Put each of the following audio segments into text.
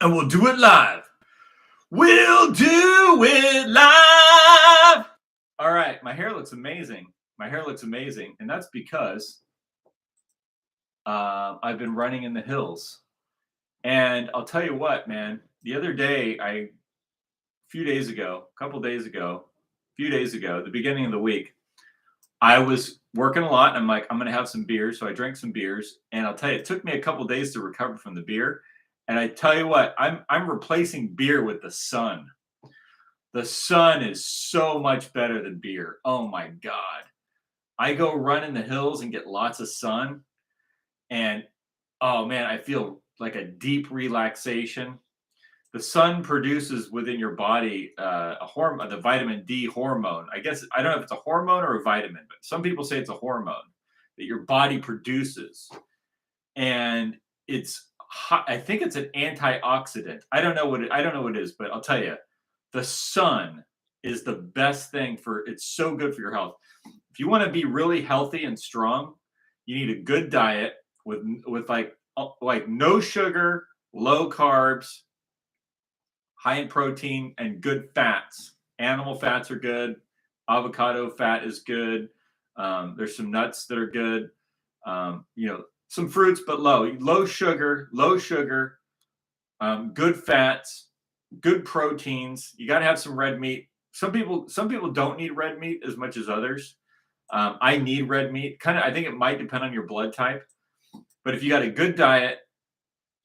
and we'll do it live. We'll do it live. All right, my hair looks amazing. My hair looks amazing, and that's because I've been running in the hills. And I'll tell you what, man. The other day, a few days ago, a couple days ago, a few days ago, the beginning of the week, I was working a lot. And I'm like, I'm gonna have some beers, so I drank some beers, and I'll tell you, it took me a couple days to recover from the beer. And I tell you what, I'm replacing beer with the sun. The sun is so much better than beer. Oh my God. I go run in the hills and get lots of sun. And oh man, I feel like a deep relaxation. The sun produces within your body a hormone, the vitamin D hormone. I guess I don't know if it's a hormone or a vitamin, but some people say it's a hormone that your body produces. And it's, I think it's an antioxidant. I don't know what it is, but I'll tell you, the sun is the best thing for it's so good for your health. If you want to be really healthy and strong, you need a good diet with like no sugar, low carbs, high in protein, and good fats. Animal fats are good. Avocado fat is good. There's some nuts that are good. Some fruits, but low sugar, good fats, good proteins. You got to have some red meat. Some people don't need red meat as much as others. I need red meat. Kind of, I think it might depend on your blood type. But if you got a good diet,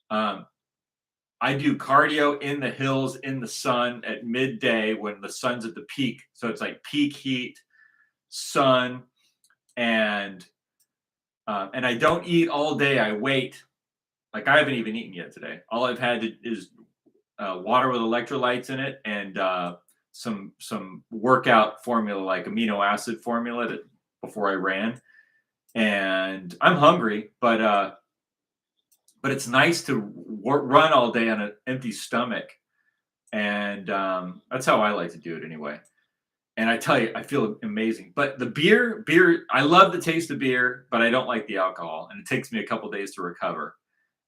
um, I do cardio in the hills in the sun at midday when the sun's at the peak. So it's like peak heat, sun, and I don't eat all day. I wait. Like I haven't even eaten yet today. All I've had is water with electrolytes in it and some workout formula like amino acid formula that before I ran. And I'm hungry, but it's nice to run all day on an empty stomach, and that's how I like to do it anyway. And I tell you, I feel amazing. But the beer, I love the taste of beer, but I don't like the alcohol, and it takes me a couple days to recover.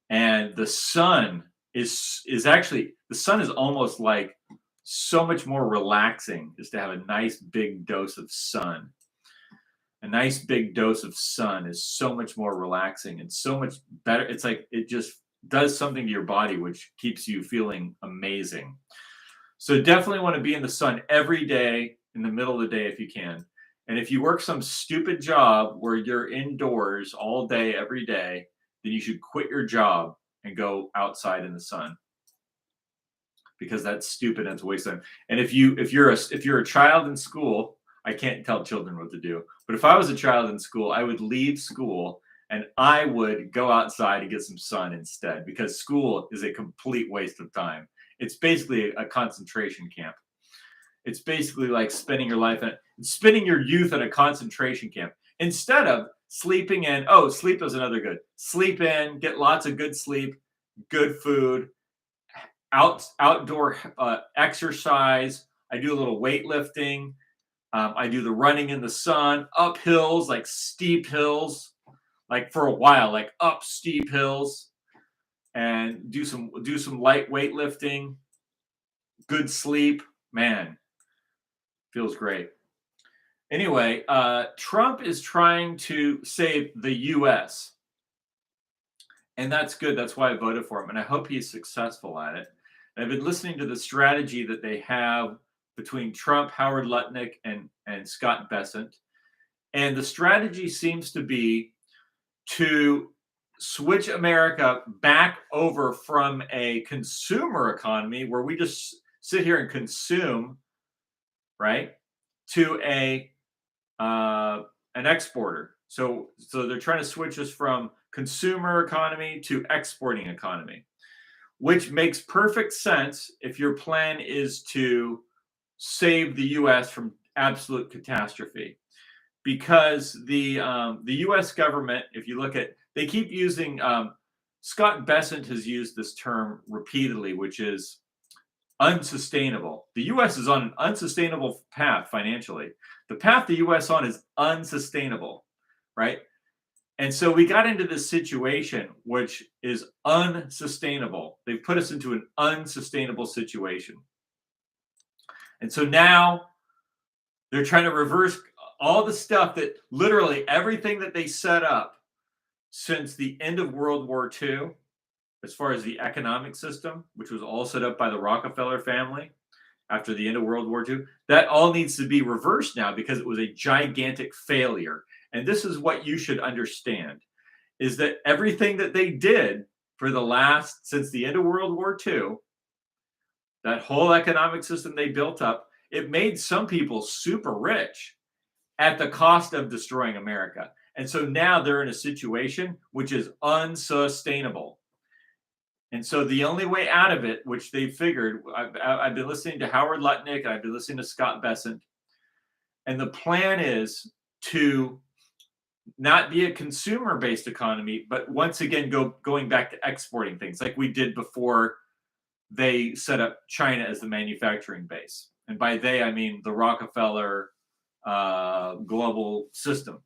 And the sun is actually the sun is almost like so much more relaxing is to have a nice big dose of sun. A nice big dose of sun is so much more relaxing and so much better. It's like it just does something to your body which keeps you feeling amazing. So definitely want to be in the sun every day in the middle of the day if you can. And if you work some stupid job where you're indoors all day every day, then you should quit your job and go outside in the sun because that's stupid and it's a waste of time. And if you're a child in school, I can't tell children what to do. But if I was a child in school, I would leave school and I would go outside and get some sun instead because school is a complete waste of time. It's basically a concentration camp. It's basically like spending your youth at a concentration camp instead of sleeping in. Oh, sleep is another good. Sleep in, get lots of good sleep, good food, outdoor exercise. I do a little weightlifting. I do the running in the sun, up hills, like steep hills, like for a while, like up steep hills, and do some light weightlifting. Good sleep, man, feels great. Anyway, Trump is trying to save the U.S. and that's good. That's why I voted for him, and I hope he's successful at it. And I've been listening to the strategy that they have between Trump, Howard Lutnick, and Scott Bessent. And the strategy seems to be to switch America back over from a consumer economy where we just sit here and consume, right, to an exporter. So they're trying to switch us from consumer economy to exporting economy, which makes perfect sense if your plan is to save the U.S. from absolute catastrophe. Because the U.S. government, if you look at, they keep using Scott Bessent has used this term repeatedly, which is unsustainable. The U.S. is on an unsustainable path financially. The path the U.S. on is unsustainable, right? And so we got into this situation which is unsustainable. They've put us into an unsustainable situation. And so now they're trying to reverse all the stuff that literally everything that they set up since the end of World War II, as far as the economic system, which was all set up by the Rockefeller family after the end of World War II, that all needs to be reversed now because it was a gigantic failure. And this is what you should understand is that everything that they did for the last, since the end of World War II, that whole economic system they built up, it made some people super rich at the cost of destroying America. And so now they're in a situation which is unsustainable. And so the only way out of it, which they figured, I've been listening to Howard Lutnick, and I've been listening to Scott Bessent, and the plan is to not be a consumer-based economy, but once again going back to exporting things like we did before they set up China as the manufacturing base. And by they, I mean the Rockefeller global system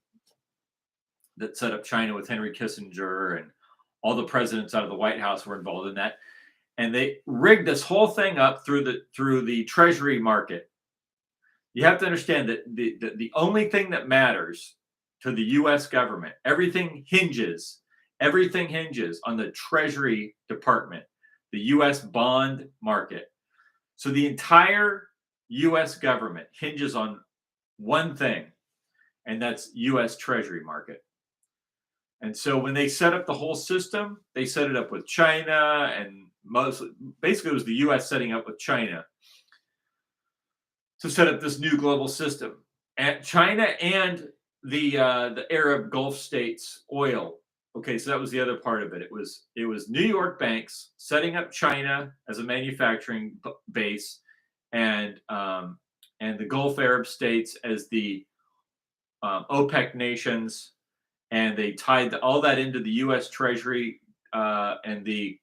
that set up China with Henry Kissinger, and all the presidents out of the White House were involved in that. And they rigged this whole thing up through the treasury market. You have to understand that the only thing that matters to the US government, everything hinges on the Treasury Department, the US bond market. So the entire US government hinges on one thing, and that's US Treasury market. And so when they set up the whole system, they set it up with China, and basically it was the US setting up with China to set up this new global system. And China and the Arab Gulf states oil. Okay, so that was the other part of it. It was New York banks setting up China as a manufacturing base, and the Gulf Arab states as the OPEC nations, and they tied all that into the U.S. Treasury and the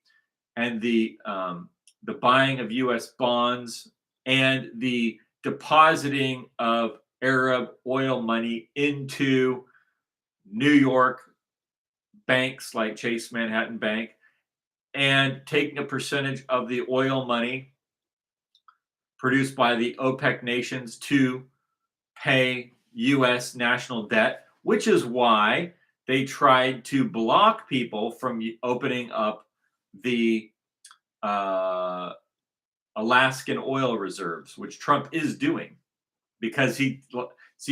buying of U.S. bonds and the depositing of Arab oil money into New York banks like Chase Manhattan Bank, and taking a percentage of the oil money produced by the OPEC nations to pay U.S. national debt, which is why they tried to block people from opening up the Alaskan oil reserves, which Trump is doing, because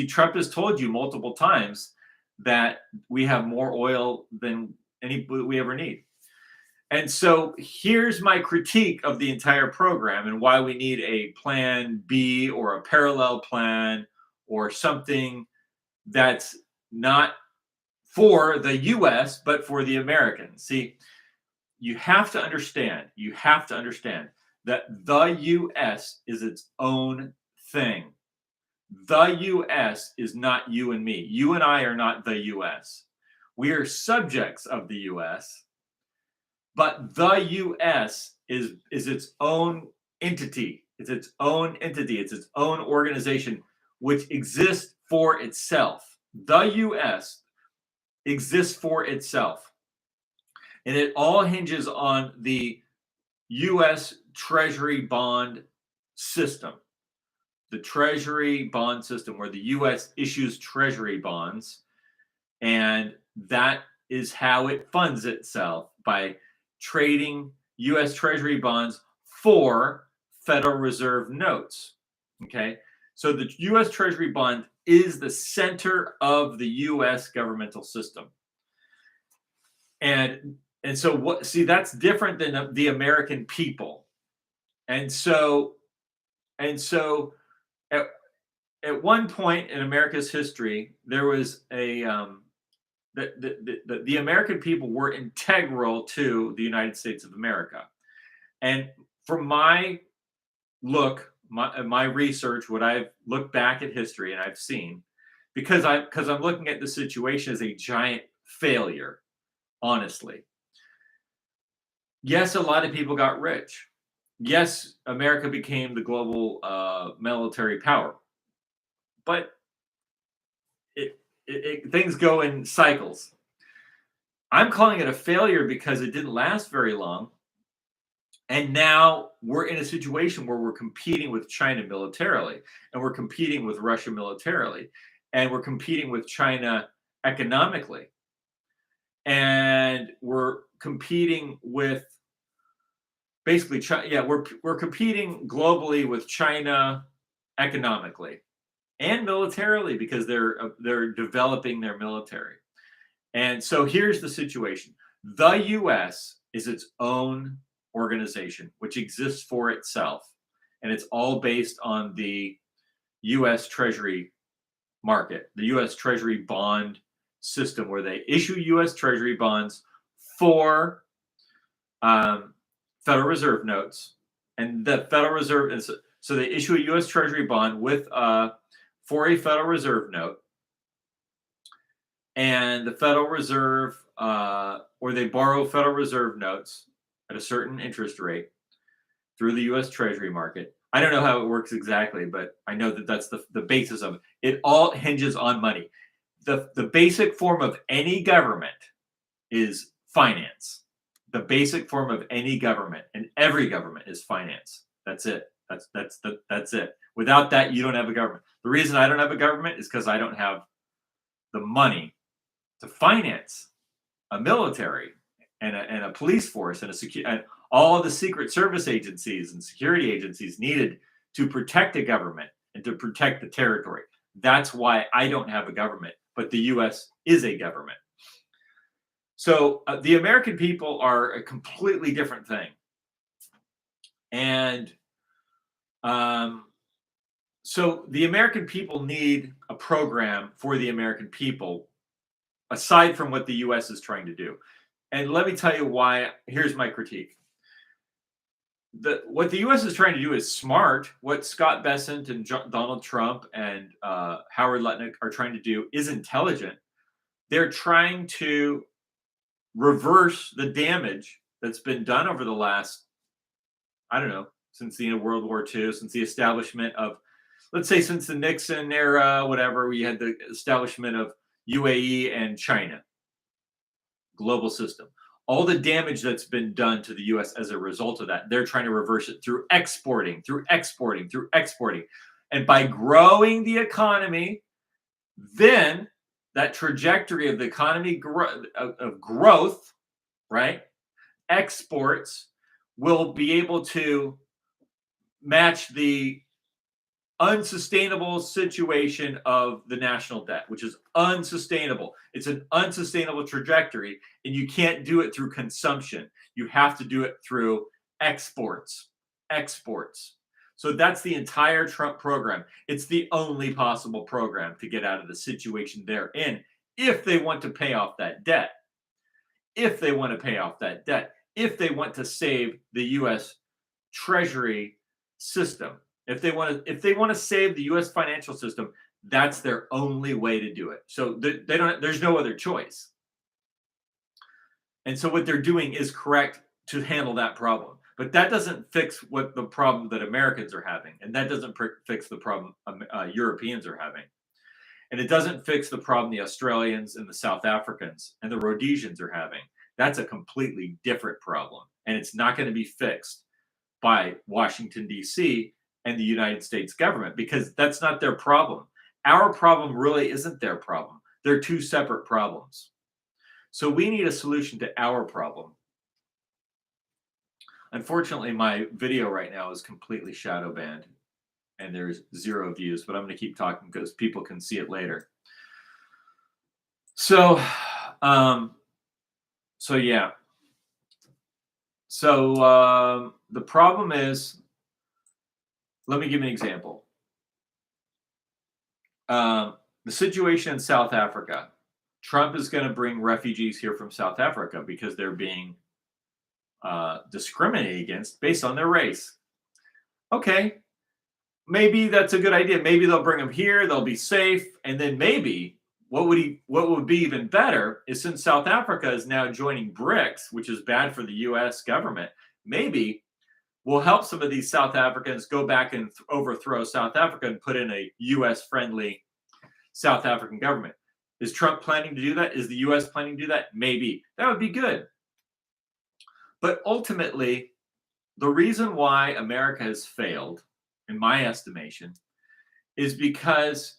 Trump has told you multiple times that we have more oil than we ever need. And so here's my critique of the entire program and why we need a plan B or a parallel plan or something that's not for the US, but for the Americans. See, you have to understand that the US is its own thing. The US is not you and me. You and I are not the US. We are subjects of the US, but the US is its own entity. It's its own entity. It's its own organization, which exists for itself. The US exists for itself. And it all hinges on the US Treasury bond system. The Treasury bond system, where the US issues Treasury bonds, and that is how it funds itself, by trading US Treasury bonds for Federal Reserve notes. Okay, so the US Treasury bond is the center of the US governmental system. And so what, see, that's different than the American people. And so at one point in America's history, there was a the American people were integral to the United States of America. And from my research, what I've looked back at history and I've seen, because I'm looking at the situation as a giant failure, honestly. Yes, a lot of people got rich. Yes, America became the global military power, but things go in cycles. I'm calling it a failure because it didn't last very long. And now we're in a situation where we're competing with China militarily, and we're competing with Russia militarily, and we're competing with China economically, and we're competing with basically China. Yeah, we're competing globally with China economically and militarily because they're developing their military. And so here's the situation: the U.S. is its own organization, which exists for itself, and it's all based on the U.S. Treasury market, the U.S. Treasury bond system, where they issue U.S. Treasury bonds for Federal Reserve notes, and the Federal Reserve is so they issue a U.S. Treasury bond with for a Federal Reserve note, and the Federal Reserve or they borrow Federal Reserve notes at a certain interest rate through the U.S. Treasury market. I don't know how it works exactly, but I know that that's the basis of it. It all hinges on money. The basic form of any government is finance. The basic form of any government, and every government, is finance. That's it. That's it. Without that, you don't have a government. The reason I don't have a government is because I don't have the money to finance a military and a police force and all of the secret service agencies and security agencies needed to protect a government and to protect the territory. That's why I don't have a government, but the U.S. is a government. So the American people are a completely different thing. And so the American people need a program for the American people, aside from what the U.S. is trying to do. And let me tell you why. Here's my critique. What the U.S. is trying to do is smart. What Scott Bessent and Donald Trump and Howard Lutnick are trying to do is intelligent. They're trying to reverse the damage that's been done over the last, I don't know, since the end of World War II, since the establishment of, let's say, since the Nixon era, whatever, we had the establishment of UAE and China, global system. All the damage that's been done to the U.S. as a result of that, they're trying to reverse it through exporting. And by growing the economy, then that trajectory of the economy of growth, right? Exports will be able to match the unsustainable situation of the national debt, which is unsustainable. It's an unsustainable trajectory, and you can't do it through consumption. You have to do it through exports. So that's the entire Trump program. It's the only possible program to get out of the situation they're in if they want to pay off that debt. If they want to save the U.S. Treasury system. If they want to save the U.S. financial system, that's their only way to do it. So they don't. There's no other choice. And so what they're doing is correct to handle that problem. But that doesn't fix what the problem that Americans are having, and that doesn't fix the problem Europeans are having, and it doesn't fix the problem the Australians and the South Africans and the Rhodesians are having. That's a completely different problem, and it's not going to be fixed by Washington, D.C. and the United States government, because that's not their problem. Our problem really isn't their problem. They're two separate problems. So we need a solution to our problem. Unfortunately, my video right now is completely shadow banned and there's 0 views, but I'm going to keep talking because people can see it later. So, yeah. So the problem is, let me give you an example. The situation in South Africa. Trump is going to bring refugees here from South Africa because they're being discriminated against based on their race. Okay, maybe that's a good idea. Maybe they'll bring them here, they'll be safe, and then maybe what would be even better is, since South Africa is now joining BRICS, which is bad for the U.S. government, maybe we'll help some of these South Africans go back and overthrow South Africa and put in a U.S. friendly South African government. Is Trump planning to do that? Is the US planning to do that? Maybe. That would be good. But ultimately, the reason why America has failed, in my estimation, is because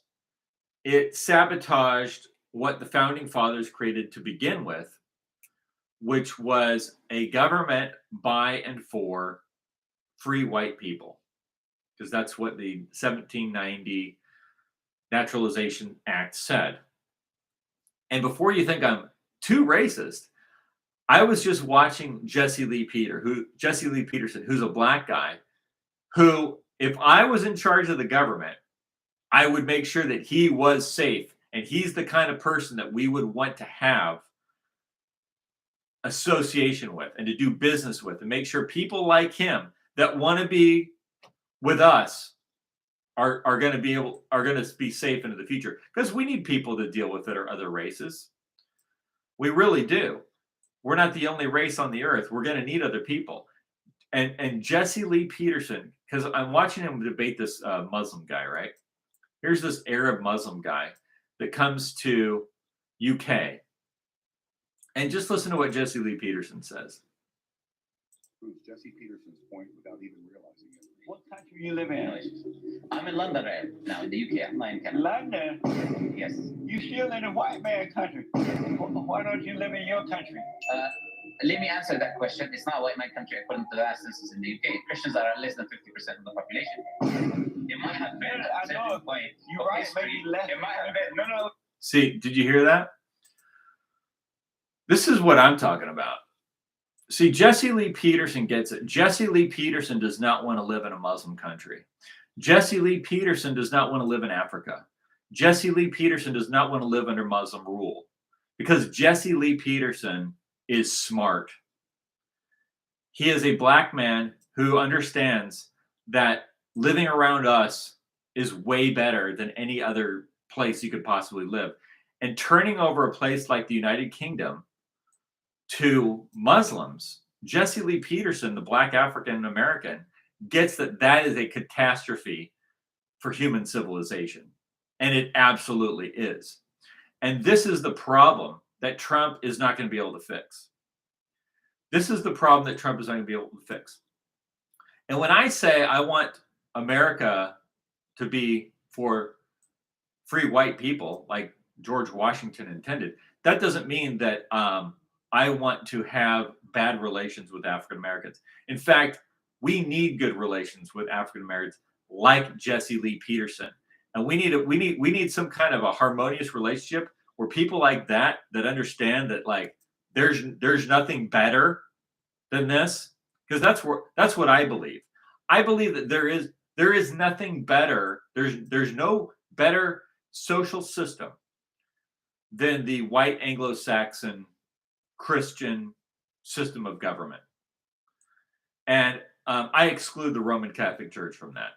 it sabotaged what the founding fathers created to begin with, which was a government by and for free white people, because that's what the 1790 Naturalization Act said. And before you think I'm too racist, I was just watching Jesse Lee Peterson, who's a black guy, who, if I was in charge of the government, I would make sure that he was safe. And he's the kind of person that we would want to have association with and to do business with, and make sure people like him that want to be with us are going to be safe into the future, because we need people to deal with that are other races. We really do. We're not the only race on the earth. We're going to need other people. And Jesse Lee Peterson, because I'm watching him debate this Muslim guy, right? Here's this Arab Muslim guy that comes to UK. And just listen to what Jesse Lee Peterson says. Jesse Peterson's point without even realizing it. What country you live in? I'm in London right now, in the UK. I'm not in Canada. London? Yes. You still in a white man country. Why don't you live in your country? Let me answer that question. It's not a white man country according to the last census in the UK. Christians are less than 50% of the population. It might have been I know. You're right. Maybe less. It might have been. No. See, did you hear that? This is what I'm talking about. See, Jesse Lee Peterson gets it. Jesse Lee Peterson does not want to live in a Muslim country. Jesse Lee Peterson does not want to live in Africa. Jesse Lee Peterson does not want to live under Muslim rule, because Jesse Lee Peterson is smart. He is a black man who understands that living around us is way better than any other place you could possibly live. And turning over a place like the United Kingdom to Muslims, Jesse Lee Peterson, the black African American, gets that that is a catastrophe for human civilization. And it absolutely is. And this is the problem that Trump is not going to be able to fix. This is the problem that Trump is not going to be able to fix. And when I say I want America to be for free white people, like George Washington intended, that doesn't mean that I want to have bad relations with African Americans. In fact, we need good relations with African Americans, like Jesse Lee Peterson, and we need some kind of a harmonious relationship where people like that understand that, like, there's nothing better than this, because that's what I believe. I believe that there is nothing better. There's no better social system than the white Anglo-Saxon Christian system of government. And I exclude the Roman Catholic Church from that.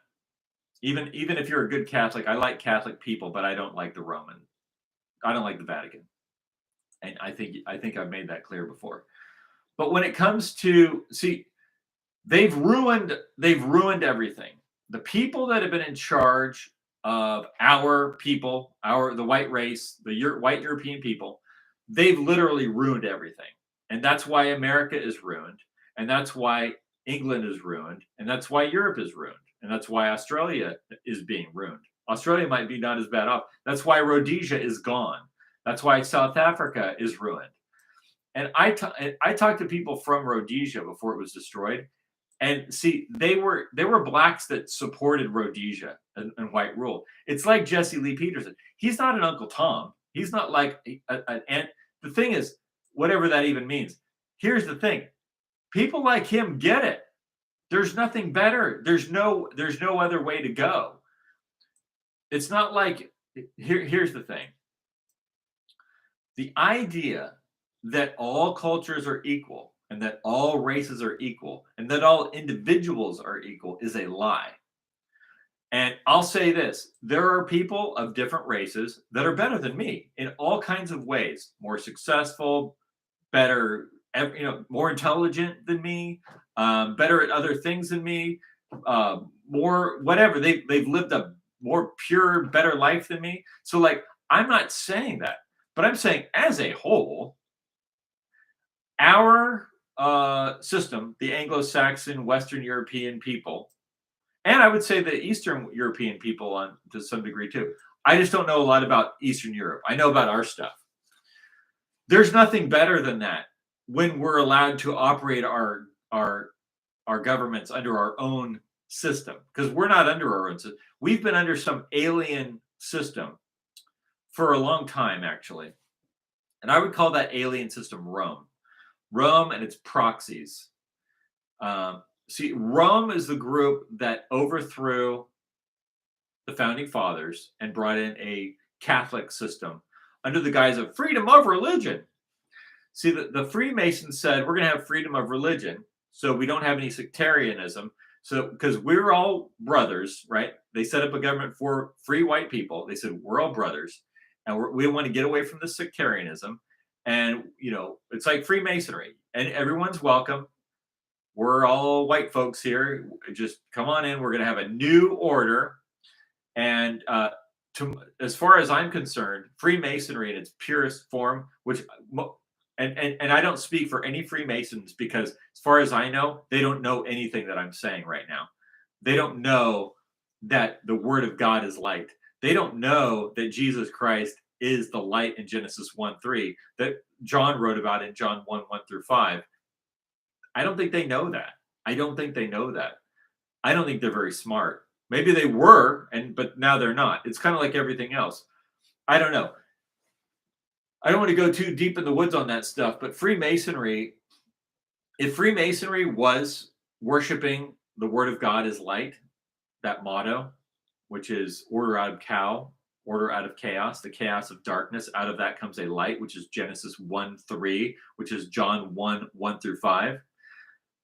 Even if you're a good Catholic, I like Catholic people, but I don't like the Roman. I don't like the Vatican. And I think I've made that clear before. But when it comes to, see, they've ruined everything. The people that have been in charge of our people, the white race, white European people, they've literally ruined everything. And that's why America is ruined. And that's why England is ruined. And that's why Europe is ruined. And that's why Australia is being ruined. Australia might be not as bad off. That's why Rhodesia is gone. That's why South Africa is ruined. And I talked to people from Rhodesia before it was destroyed. And see, they were blacks that supported Rhodesia and white rule. It's like Jesse Lee Peterson. He's not an Uncle Tom. He's not like an aunt. The thing is, whatever that even means, here's the thing. People like him get it. There's nothing better. There's no other way to go. It's not like, here's the thing. The idea that all cultures are equal and that all races are equal and that all individuals are equal is a lie. And I'll say this, there are people of different races that are better than me in all kinds of ways, more successful, better, more intelligent than me, better at other things than me, more whatever. They've lived a more pure, better life than me. So, like, I'm not saying that. But I'm saying, as a whole, our system, the Anglo-Saxon, Western European people, and I would say the Eastern European people to some degree too. I just don't know a lot about Eastern Europe. I know about our stuff. There's nothing better than that when we're allowed to operate our governments under our own system, because we're not under our own system. We've been under some alien system for a long time, actually. And I would call that alien system Rome. Rome and its proxies. See, Rome is the group that overthrew the founding fathers and brought in a Catholic system under the guise of freedom of religion. See, the Freemasons said, we're going to have freedom of religion, so we don't have any sectarianism. So, because we're all brothers, right? They set up a government for free white people. They said, we're all brothers, and we want to get away from the sectarianism. And, it's like Freemasonry, and everyone's welcome. We're all white folks here. Just come on in. We're going to have a new order. And as far as I'm concerned, Freemasonry in its purest form, which, and I don't speak for any Freemasons, because as far as I know, they don't know anything that I'm saying right now. They don't know that the word of God is light. They don't know that Jesus Christ is the light in Genesis 1:3 that John wrote about in John 1:1-5. I don't think they know that. I don't think they know that. I don't think they're very smart. Maybe they were, but now they're not. It's kind of like everything else. I don't know. I don't want to go too deep in the woods on that stuff, but Freemasonry, if Freemasonry was worshiping the word of God is light, that motto, which is order out of order out of chaos, the chaos of darkness, out of that comes a light, which is Genesis 1:3, which is John 1:1-5,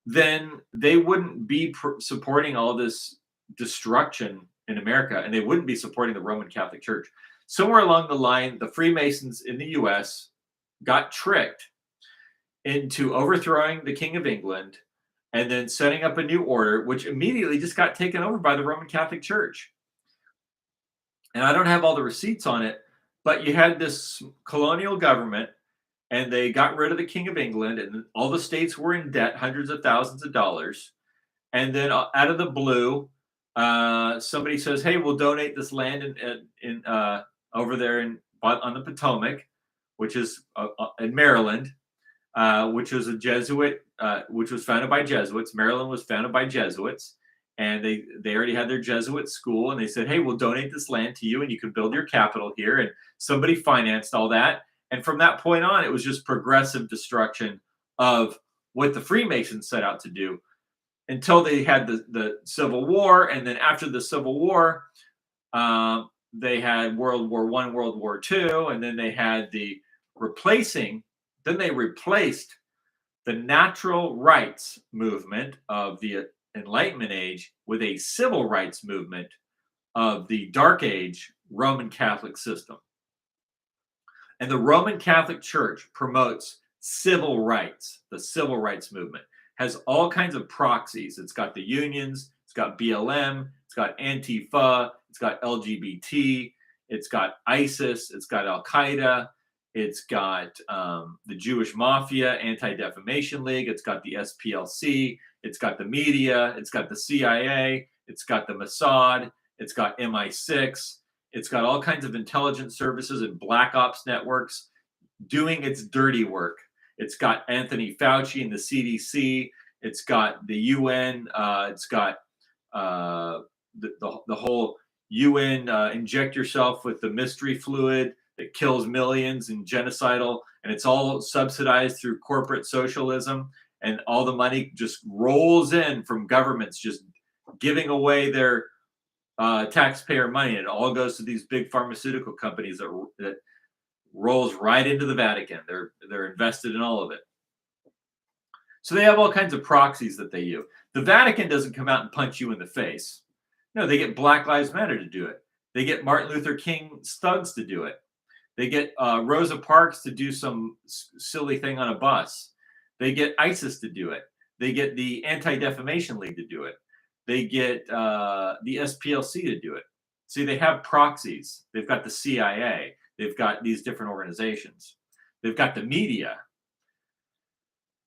then they wouldn't be supporting all this destruction in America, and they wouldn't be supporting the Roman Catholic Church. Somewhere along the line, the Freemasons in the US got tricked into overthrowing the King of England and then setting up a new order, which immediately just got taken over by the Roman Catholic Church. And I don't have all the receipts on it, but you had this colonial government, and they got rid of the King of England, and all the states were in debt, hundreds of thousands of dollars. And then out of the blue, somebody says, "Hey, we'll donate this land in over there on the Potomac, which is in Maryland, which was a Jesuit, which was founded by Jesuits. Maryland was founded by Jesuits, and they already had their Jesuit school. And they said, "Hey, we'll donate this land to you, and you can build your capital here." And somebody financed all that. And from that point on, it was just progressive destruction of what the Freemasons set out to do, until they had the Civil War. And then after the Civil War, they had World War I, World War II, and then they had they replaced the natural rights movement of the Enlightenment age with a civil rights movement of the Dark Age Roman Catholic system. And the Roman Catholic Church promotes civil rights. The civil rights movement has all kinds of proxies. It's got the unions, it's got BLM, it's got Antifa, it's got LGBT, it's got ISIS, it's got Al Qaeda, it's got the Jewish Mafia, Anti-Defamation League, it's got the SPLC, it's got the media, it's got the CIA, it's got the Mossad, it's got MI6, it's got all kinds of intelligence services and black ops networks doing its dirty work. It's got Anthony Fauci and the CDC. It's got the UN. It's got the whole UN inject yourself with the mystery fluid that kills millions and genocidal. And it's all subsidized through corporate socialism. And all the money just rolls in from governments just giving away their taxpayer money. And it all goes to these big pharmaceutical companies that rolls right into the Vatican. They're invested in all of it. So they have all kinds of proxies that they use. The Vatican doesn't come out and punch you in the face. No, they get Black Lives Matter to do it. They get Martin Luther King thugs to do it. They get Rosa Parks to do some silly thing on a bus. They get ISIS to do it. They get the Anti-Defamation League to do it. They get the SPLC to do it. See, they have proxies. They've got the CIA. They've got these different organizations. They've got the media.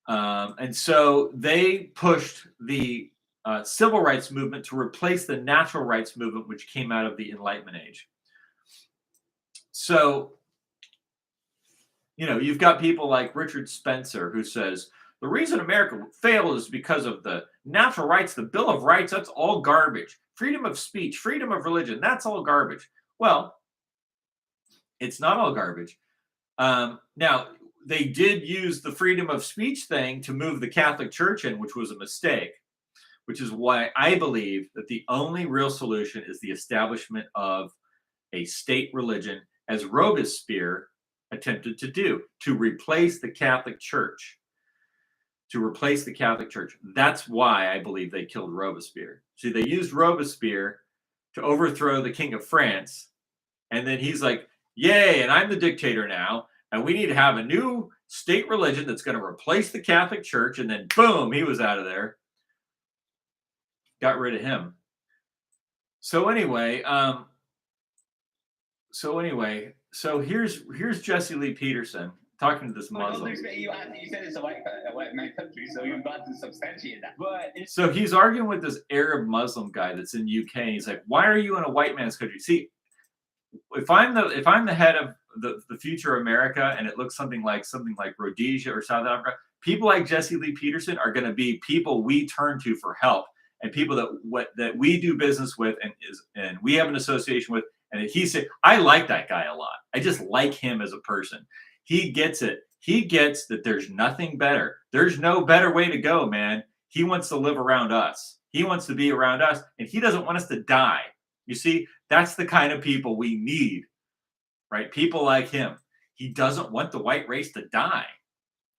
And so they pushed the civil rights movement to replace the natural rights movement, which came out of the Enlightenment age. So, you've got people like Richard Spencer who says, the reason America failed is because of the natural rights, the Bill of Rights, that's all garbage. Freedom of speech, freedom of religion, that's all garbage. Well, it's not all garbage. Now, they did use the freedom of speech thing to move the Catholic Church in, which was a mistake, which is why I believe that the only real solution is the establishment of a state religion, as Robespierre attempted to do, to replace the Catholic Church. To replace the Catholic Church. That's why I believe they killed Robespierre. See, they used Robespierre to overthrow the King of France, and then he's like, yay, and I'm the dictator now, and we need to have a new state religion that's going to replace the Catholic Church, and then boom, he was out of there. Got rid of him. So anyway, so here's Jesse Lee Peterson talking to this Muslim. You said it's a white man country, so you've got to substantiate that. But So he's arguing with this Arab Muslim guy that's in UK. And he's like, "Why are you in a white man's country?" See, if I'm the head of the future America, and it looks something like Rhodesia or South Africa, people like Jesse Lee Peterson are going to be people we turn to for help, and people that we do business with, and we have an association with. And he said, I like that guy a lot. I just like him as a person. He gets it. He gets that there's nothing better. There's no better way to go, man. He wants to live around us. He wants to be around us, and he doesn't want us to die. You see, that's the kind of people we need, right? People like him. He doesn't want the white race to die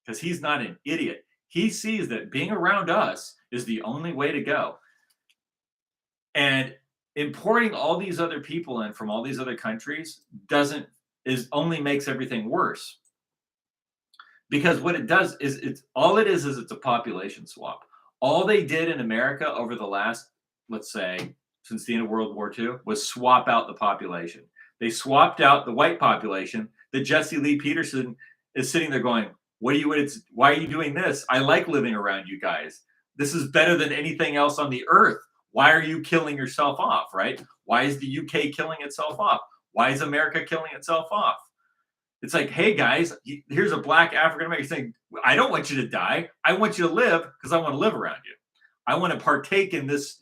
because he's not an idiot. He sees that being around us is the only way to go. And importing all these other people in from all these other countries only makes everything worse. Because what it does is it's a population swap. All they did in America over the last, let's say, since the end of World War II, was swap out the population. They swapped out the white population. That Jesse Lee Peterson is sitting there going, why are you doing this? I like living around you guys. This is better than anything else on the earth. Why are you killing yourself off, right? Why is the UK killing itself off? Why is America killing itself off? It's like, hey guys, here's a black African American saying, I don't want you to die. I want you to live because I want to live around you. I want to partake in this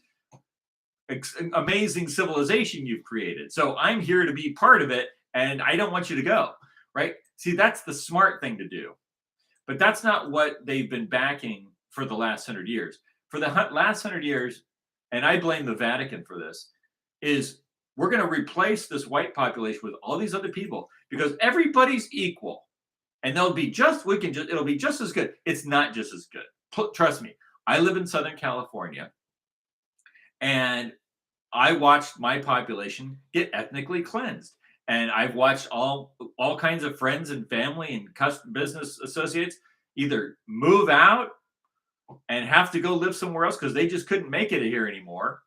amazing civilization you've created. So I'm here to be part of it, and I don't want you to go, right? See, that's the smart thing to do. But that's not what they've been backing for the last 100 years. For the last 100 years, and I blame the Vatican for this, is we're going to replace this white population with all these other people because everybody's equal, and it'll be just as good. It's not just as good. Trust me. I live in Southern California, and I watched my population get ethnically cleansed, and I've watched all kinds of friends and family and business associates either move out and have to go live somewhere else because they just couldn't make it here anymore.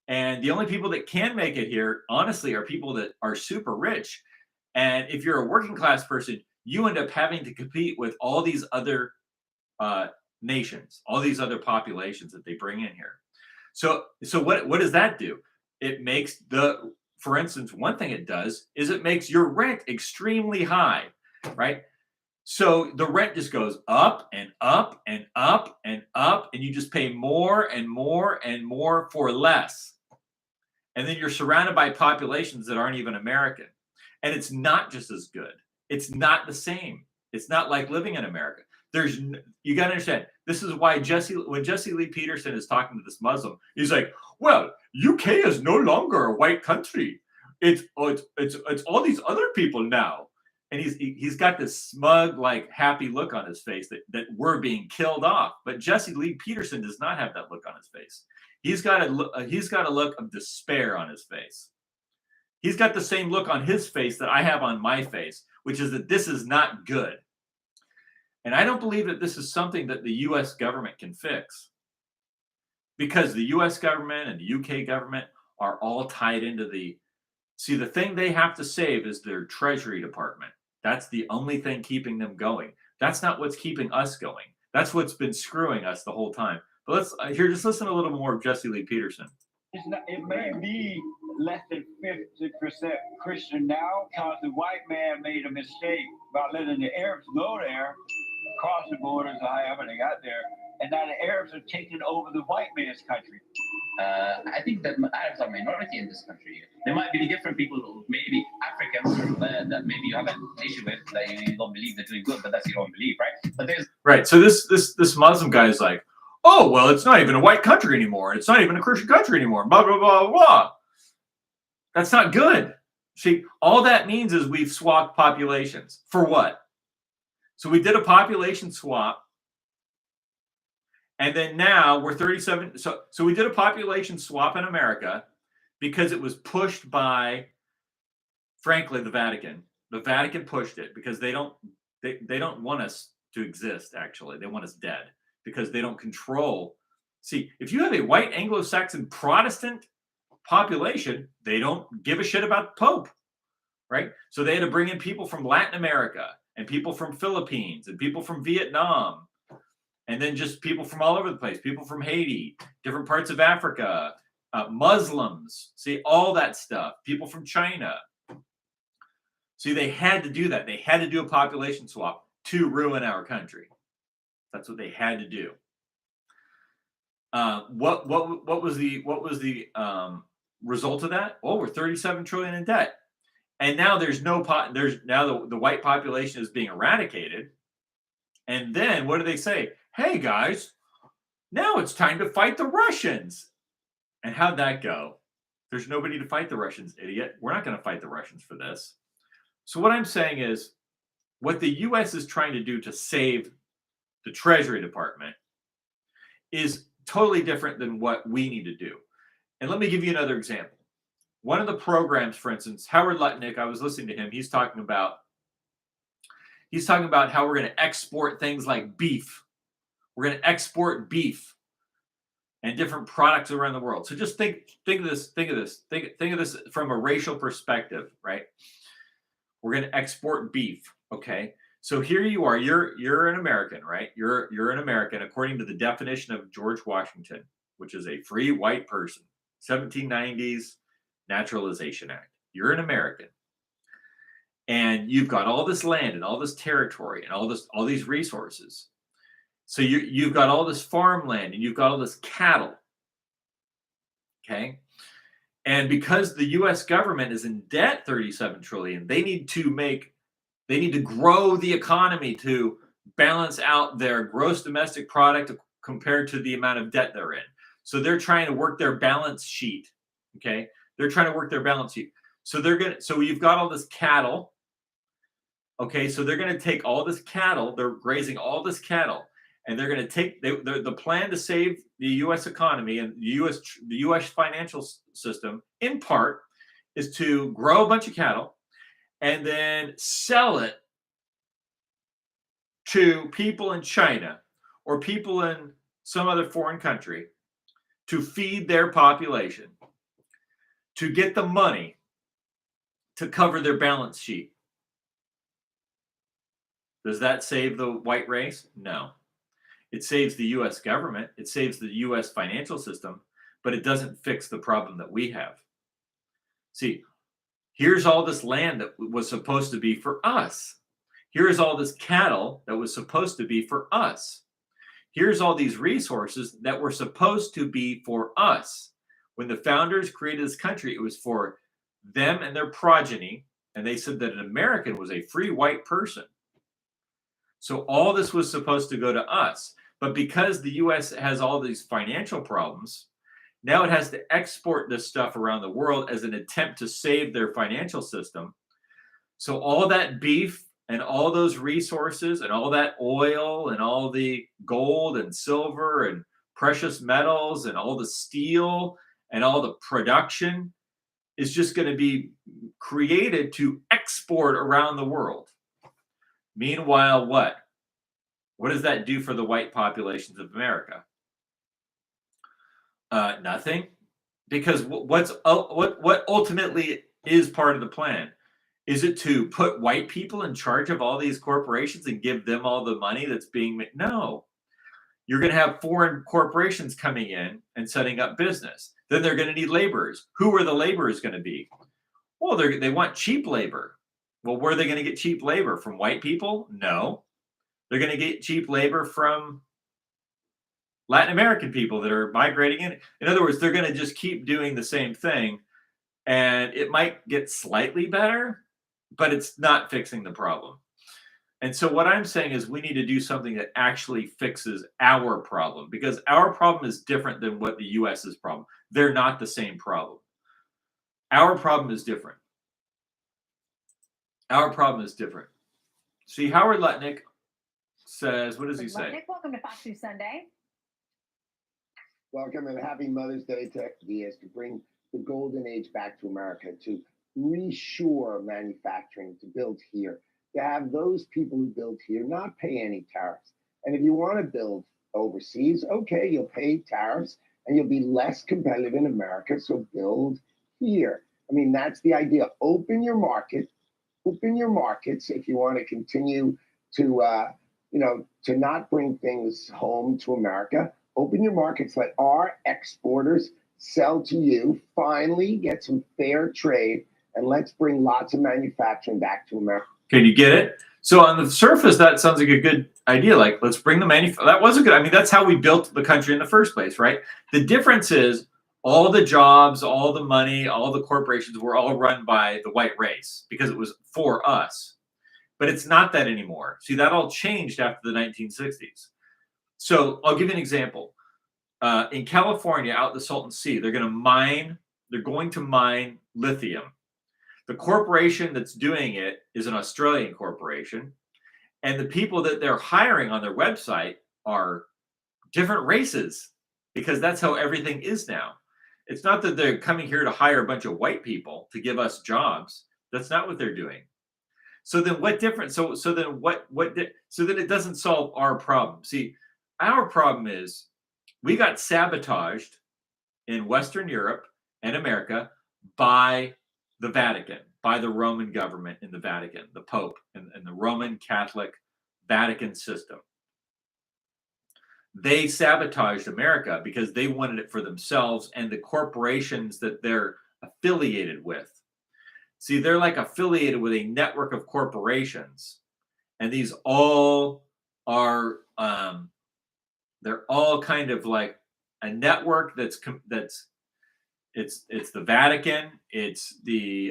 And the only people that can make it here, honestly, are people that are super rich. And if you're a working class person, you end up having to compete with all these other nations, all these other populations that they bring in here. So what does that do? It makes for instance, one thing it does is it makes your rent extremely high, right? So the rent just goes up and up and up and up, and you just pay more and more and more for less. And then you're surrounded by populations that aren't even American. And it's not just as good. It's not the same. It's not like living in America. You got to understand, this is why when Jesse Lee Peterson is talking to this Muslim, he's like, well, UK is no longer a white country. It's all these other people now. And he's got this smug, like happy look on his face that we're being killed off. But Jesse Lee Peterson does not have that look on his face. He's got a look of despair on his face. He's got the same look on his face that I have on my face, which is that this is not good. And I don't believe that this is something that the U.S. government can fix, because the U.S. government and the UK government are all tied into the See, the thing they have to save is their Treasury Department. That's the only thing keeping them going. That's not what's keeping us going. That's what's been screwing us the whole time. But let's here, just listen to a little more of Jesse Lee Peterson. It's not, it may be less than 50% Christian now because the white man made a mistake about letting the Arabs go there, cross the borders or however they got there, and now the Arabs are taking over the white man's country. I think that Arabs are minority in this country. There might be different people, maybe Africans, that maybe you have an issue with, that you don't believe they're doing good, but that's your own belief, right? But there's Right. So this Muslim guy is like, oh well, it's not even a white country anymore. It's not even a Christian country anymore. Blah blah blah blah. That's not good. See, all that means is we've swapped populations. For what? So we did a population swap. And then now we're 37. So we did a population swap in America because it was pushed by, frankly, the Vatican. The Vatican pushed it because they don't want us to exist, actually. They want us dead because they don't control. See, if you have a white Anglo-Saxon Protestant population, they don't give a shit about the Pope, right? So they had to bring in people from Latin America and people from Philippines and people from Vietnam. And then just people from all over the place, people from Haiti, different parts of Africa, Muslims, see, all that stuff, people from China. See, they had to do that. They had to do a population swap to ruin our country. That's what they had to do. What was the result of that? Oh, we're 37 trillion in debt. And now there's now the white population is being eradicated. And then what do they say? Hey guys, now it's time to fight the Russians. And how'd that go? There's nobody to fight the Russians, idiot. We're not going to fight the Russians for this. So what I'm saying is, what the U.S. is trying to do to save the Treasury Department is totally different than what we need to do. And let me give you another example. One of the programs, for instance, Howard Lutnick, I was listening to him, he's talking about how we're going to export things like beef. We're going to export beef and different products around the world. So just think of this from a racial perspective, right? We're going to export beef, okay? So here you are, you're an American, right? You're an American according to the definition of George Washington, which is a free white person, 1790s Naturalization Act. You're an American. And you've got all this land and all this territory and all these resources. So you've got all this farmland and you've got all this cattle. Okay. And because the US government is in debt 37 trillion, they need to grow the economy to balance out their gross domestic product compared to the amount of debt they're in. So they're trying to work their balance sheet. Okay. They're trying to work their balance sheet. So you've got all this cattle. Okay, so they're going to take all this cattle, they're grazing all this cattle, and they're going to take the plan to save the U.S. economy and the U.S. financial system, in part, is to grow a bunch of cattle and then sell it to people in China or people in some other foreign country to feed their population, to get the money to cover their balance sheet. Does that save the white race? No. It saves the U.S. government. It saves the U.S. financial system, but it doesn't fix the problem that we have. See, here's all this land that was supposed to be for us. Here's all this cattle that was supposed to be for us. Here's all these resources that were supposed to be for us. When the founders created this country, it was for them and their progeny, and they said that an American was a free white person. So all this was supposed to go to us. But because the U.S. has all these financial problems, now it has to export this stuff around the world as an attempt to save their financial system. So all that beef and all those resources and all that oil and all the gold and silver and precious metals and all the steel and all the production is just going to be created to export around the world. Meanwhile, what? What does that do for the white populations of America? Nothing, because what ultimately is part of the plan. Is it to put white people in charge of all these corporations and give them all the money that's being made? No. You're going to have foreign corporations coming in and setting up business. Then they're going to need laborers. Who are the laborers going to be? Well, they want cheap labor. Well, where are they going to get cheap labor? From white people? No. They're going to get cheap labor from Latin American people that are migrating in. In other words, they're going to just keep doing the same thing, and it might get slightly better, but it's not fixing the problem. And so what I'm saying is we need to do something that actually fixes our problem, because our problem is different than what the US's problem. They're not the same problem. Our problem is different. Our problem is different. See, Howard Lutnick says, what does he say? Lutnick, welcome to Fox News Sunday. Welcome and happy Mother's Day to Diaz to bring the golden age back to America, to reshore manufacturing, to build here, to have those people who build here not pay any tariffs. And if you want to build overseas, okay, you'll pay tariffs and you'll be less competitive in America, so build here. I mean, that's the idea. Open your market, open your markets if you want to continue to, to not bring things home to America. Open your markets, let our exporters sell to you, finally get some fair trade, and let's bring lots of manufacturing back to America. Can you get it? So on the surface, that sounds like a good idea. Like, let's bring the manufacturing. That was a good, I mean, that's how we built the country in the first place, right? The difference is all the jobs, all the money, all the corporations were all run by the white race because it was for us. But it's not that anymore. See, that all changed after the 1960s. So I'll give you an example. In California, out in the Salton Sea, they're going to mine lithium. The corporation that's doing it is an Australian corporation. And the people that they're hiring on their website are different races, because that's how everything is now. It's not that they're coming here to hire a bunch of white people to give us jobs. That's not what they're doing. So then what difference? So then it doesn't solve our problem. See, our problem is we got sabotaged in Western Europe and America by the Vatican, by the Roman government in the Vatican, the Pope, and the Roman Catholic Vatican system. They sabotaged America because they wanted it for themselves and the corporations that they're affiliated with. See, they're like affiliated with a network of corporations, and these all are they're all kind of like a network it's the Vatican, it's the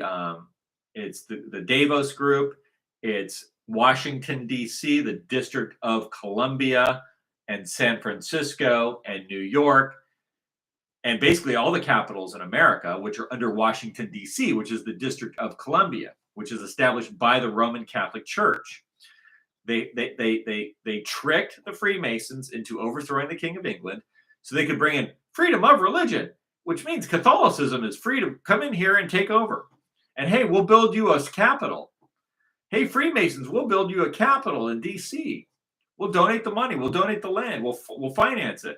Davos Group, it's Washington D.C., the District of Columbia, and San Francisco and New York, and basically all the capitals in America, which are under Washington D.C., which is the District of Columbia, which is established by the Roman Catholic Church. They tricked the Freemasons into overthrowing the King of England so they could bring in freedom of religion, which means Catholicism is free to come in here and take over. And hey, we'll build you a capital. Hey, Freemasons, we'll build you a capital in D.C. We'll donate the money. We'll donate the land. We'll finance it.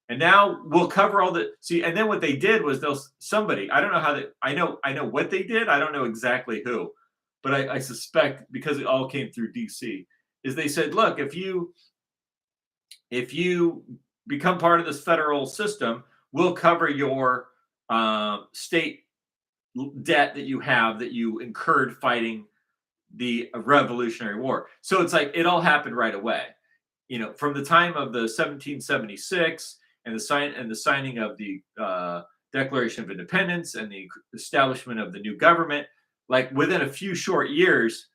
And now we'll cover all the and then what they did was I don't know how I know what they did. I don't know exactly who, but I suspect because it all came through DC, is they said, look, if you become part of this federal system, we'll cover your state debt that you incurred fighting the Revolutionary War. So it's like it all happened right away. You know, from the time of the 1776 and the signing of the Declaration of Independence and the establishment of the new government, like within a few short years,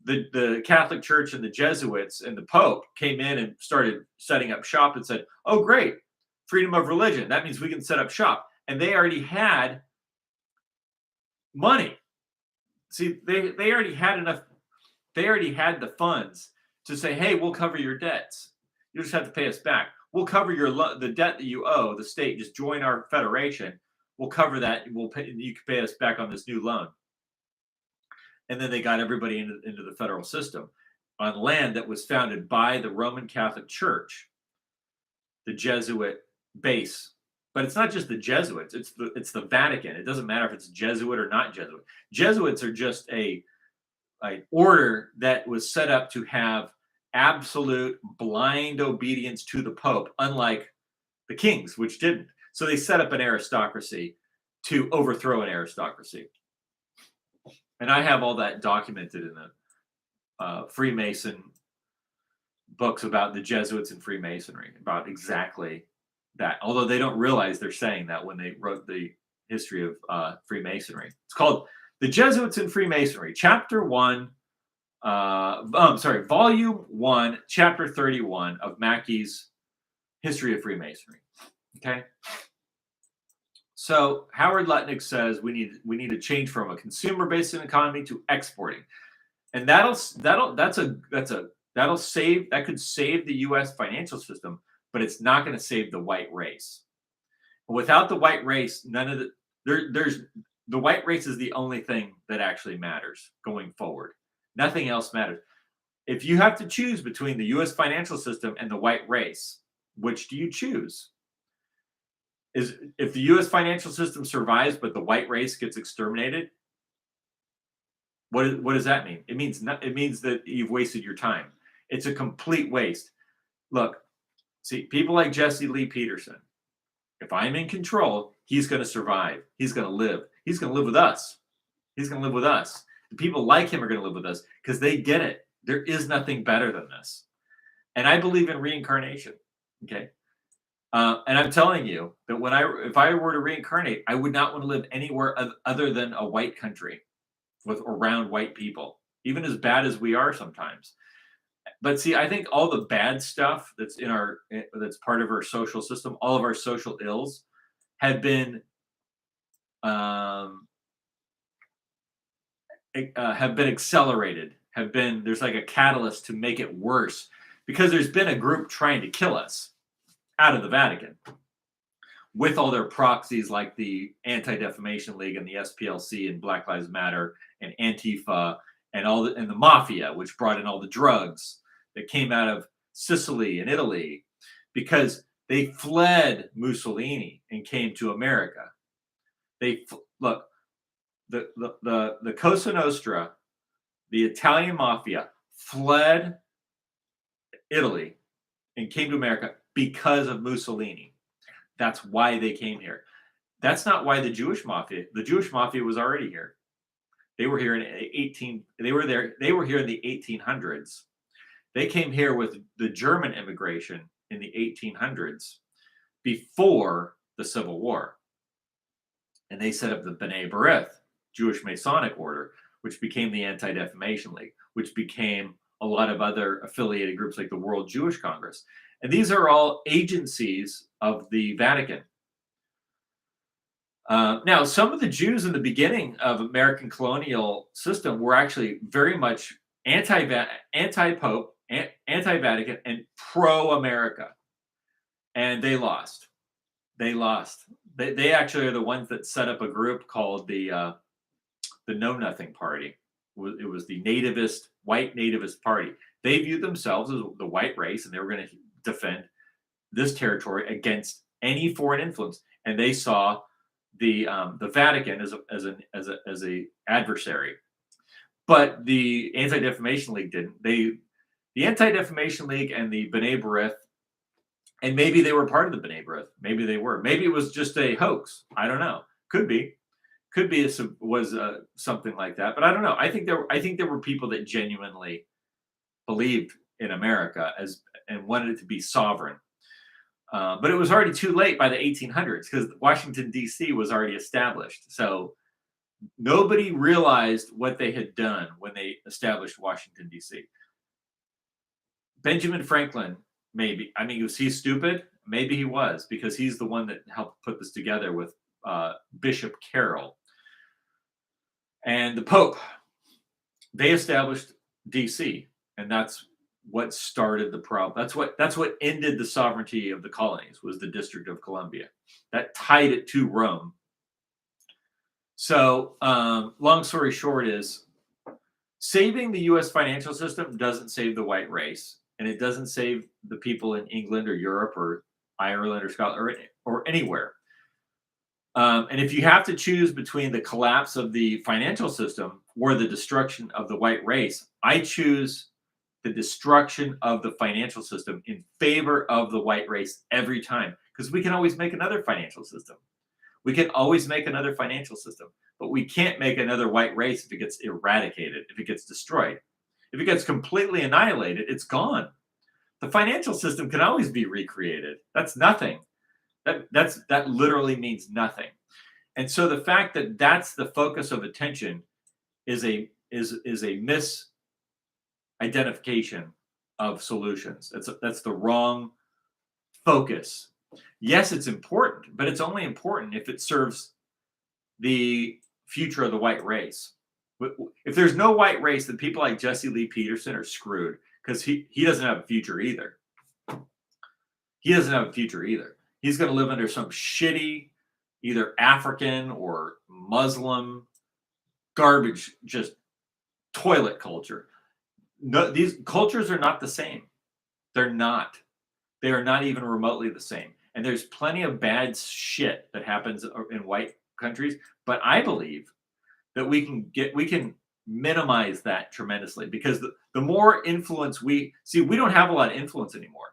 the Catholic Church and the Jesuits and the Pope came in and started setting up shop and said, oh, great, freedom of religion. That means we can set up shop. And they already had money. See, they already had enough. They already had the funds to say, hey, we'll cover your debts. You just have to pay us back. We'll cover the debt that you owe the state. Just join our federation. We'll cover that. You can pay us back on this new loan. And then they got everybody into the federal system on land that was founded by the Roman Catholic Church, the Jesuit base But it's not just the Jesuits; it's the Vatican. It doesn't matter if it's Jesuit or not Jesuit. Jesuits are just a order that was set up to have absolute blind obedience to the Pope, unlike the kings, which didn't. So they set up an aristocracy to overthrow an aristocracy. And I have all that documented in the Freemason books about the Jesuits and Freemasonry, about exactly that. Although they don't realize they're saying that when they wrote the history of Freemasonry. It's called The Jesuits and Freemasonry, Chapter 1, Volume 1, Chapter 31 of Mackey's History of Freemasonry. Okay? So Howard Lutnick says we need to change from a consumer-based economy to exporting. And that could save the US financial system, but it's not going to save the white race. Without the white race, the white race is the only thing that actually matters going forward. Nothing else matters. If you have to choose between the US financial system and the white race, which do you choose? If the US financial system survives but the white race gets exterminated, what does that mean? It means that you've wasted your time. It's a complete waste. Look, see, people like Jesse Lee Peterson, if I'm in control, he's going to survive. He's going to live. He's going to live with us. He's going to live with us. The people like him are going to live with us because they get it. There is nothing better than this. And I believe in reincarnation. Okay. And I'm telling you that if I were to reincarnate, I would not want to live anywhere other than a white country around white people, even as bad as we are sometimes. But see, I think all the bad stuff that's part of our social system, all of our social ills, have been accelerated. There's like a catalyst to make it worse because there's been a group trying to kill us out of the Vatican with all their proxies like the Anti-Defamation League and the SPLC and Black Lives Matter and Antifa and the mafia, which brought in all the drugs that came out of Sicily and Italy because they fled Mussolini and came to America. The Cosa Nostra, the Italian mafia, fled Italy and came to America because of Mussolini. That's why they came here. That's not why the Jewish mafia was already here. They were here they were here in the 1800s. They came here with the German immigration in the 1800s before the Civil War. And they set up the B'nai B'rith, Jewish Masonic order, which became the Anti-Defamation League, which became a lot of other affiliated groups like the World Jewish Congress. And these are all agencies of the Vatican. Now, some of the Jews in the beginning of American colonial system were actually very much anti-Pope, anti-Vatican, and pro-America. And they lost. They actually are the ones that set up a group called the Know Nothing Party. It was the white nativist party. They viewed themselves as the white race, and they were going to defend this territory against any foreign influence. And they saw the Vatican as a adversary. But the Anti-Defamation League didn't. The Anti-Defamation League and the B'nai B'rith, and maybe they were part of the B'nai B'rith. Maybe they were. Maybe it was just a hoax. I don't know. Could be. Something like that. But I don't know. I think there were people that genuinely believed in America and wanted it to be sovereign. But it was already too late by the 1800s because Washington, D.C. was already established. So nobody realized what they had done when they established Washington, D.C. Benjamin Franklin, maybe. I mean, was he stupid? Maybe he was, because he's the one that helped put this together with Bishop Carroll. And the Pope, they established D.C., and that's what started the problem. That's what ended the sovereignty of the colonies, was the District of Columbia. That tied it to Rome. So long story short is, saving the U.S. financial system doesn't save the white race, and it doesn't save the people in England or Europe or Ireland or Scotland or anywhere. And if you have to choose between the collapse of the financial system or the destruction of the white race, I choose the destruction of the financial system in favor of the white race every time, because we can always make another financial system. We can always make another financial system, but we can't make another white race if it gets eradicated, if it gets destroyed. If it gets completely annihilated, it's gone. The financial system can always be recreated. That's nothing. That literally means nothing. And so the fact that that's the focus of attention is a misidentification of solutions. That's the wrong focus. Yes, it's important, but it's only important if it serves the future of the white race. If there's no white race, then people like Jesse Lee Peterson are screwed, because he doesn't have a future either. He doesn't have a future either. He's going to live under some shitty, either African or Muslim garbage, just toilet culture. No, these cultures are not the same. They're not. They are not even remotely the same. And there's plenty of bad shit that happens in white countries, but I believe that we can minimize that tremendously, because the more influence we don't have a lot of influence anymore.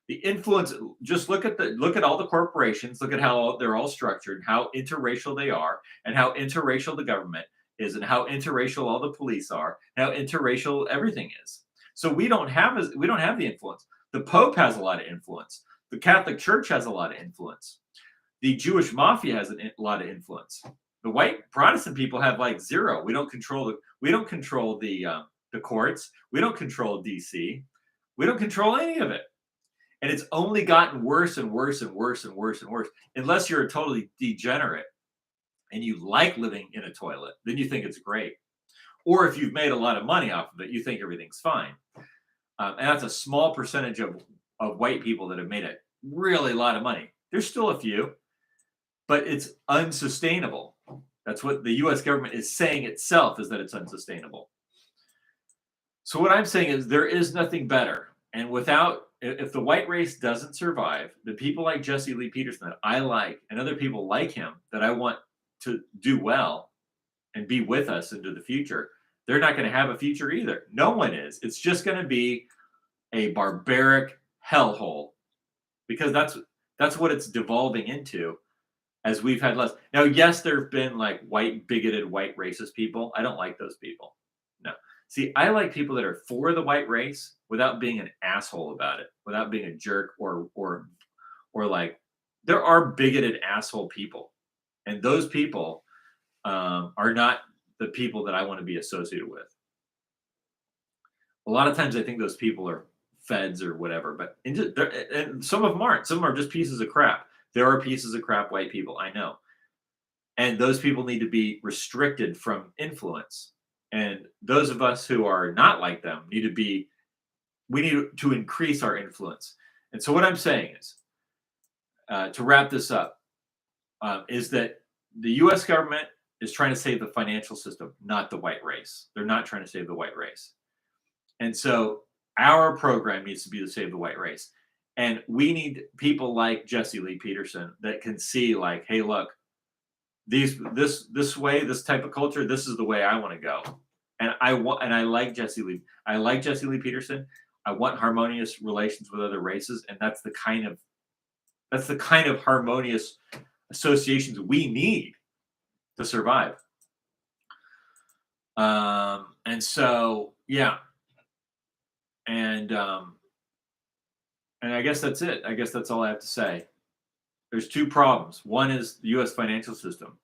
The influence, just look at all the corporations, look at how they're all structured, how interracial they are, and how interracial the government is, and how interracial all the police are, how interracial everything is. So we don't have the influence. The Pope has a lot of influence. The Catholic Church has a lot of influence. The Jewish mafia has a lot of influence. The white Protestant people have like zero. We don't control the courts. We don't control DC. We don't control any of it. And it's only gotten worse and worse and worse and worse and worse. Unless you're a totally degenerate and you like living in a toilet, then you think it's great. Or if you've made a lot of money off of it, you think everything's fine. And that's a small percentage of white people that have made a really lot of money. There's still a few, but it's unsustainable. That's what the US government is saying itself, is that it's unsustainable. So what I'm saying is there is nothing better. And if the white race doesn't survive, the people like Jesse Lee Peterson that I like, and other people like him that I want to do well and be with us into the future, they're not going to have a future either. No one is. It's just going to be a barbaric hellhole, because that's what it's devolving into as we've had less. Now, yes, there have been like bigoted, white racist people. I don't like those people. No. See, I like people that are for the white race without being an asshole about it, without being a jerk or like, there are bigoted asshole people. And those people are not the people that I want to be associated with. A lot of times I think those people are feds or whatever, but and some of them aren't. Some are just pieces of crap. There are pieces of crap white people, I know. And those people need to be restricted from influence. And those of us who are not like them we need to increase our influence. And so what I'm saying is, to wrap this up, is that the US government is trying to save the financial system, not the white race. They're not trying to save the white race. And so our program needs to be to save the white race. And we need people like Jesse Lee Peterson that can see, like, hey, look, this way, this type of culture, this is the way I want to go. And I like Jesse Lee. I like Jesse Lee Peterson. I want harmonious relations with other races, and that's the kind of harmonious associations we need to survive. And so, yeah. And I guess that's it. I guess that's all I have to say. There's two problems. One is the US financial system.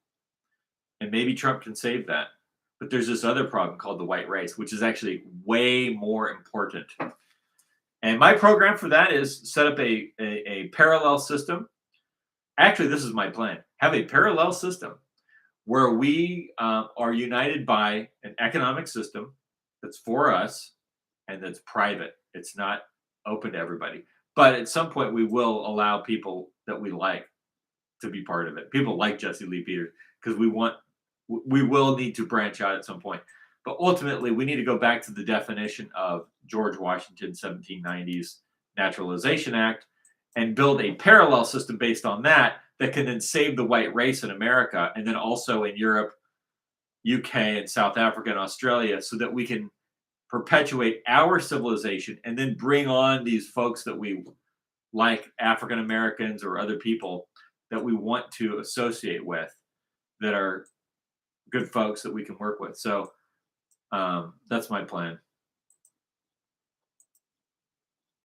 And maybe Trump can save that. But there's this other problem called the white race, which is actually way more important. And my program for that is set up a parallel system. Actually, this is my plan. Have a parallel system where we are united by an economic system that's for us and that's private. It's not open to everybody. But at some point, we will allow people that we like to be part of it. People like Jesse Lee Peters, because we will need to branch out at some point. But ultimately, we need to go back to the definition of George Washington's 1790s Naturalization Act and build a parallel system based on that that can then save the white race in America and then also in Europe, UK, and South Africa and Australia, so that we can perpetuate our civilization and then bring on these folks that we like, African Americans or other people that we want to associate with, that are good folks that we can work with. So that's my plan.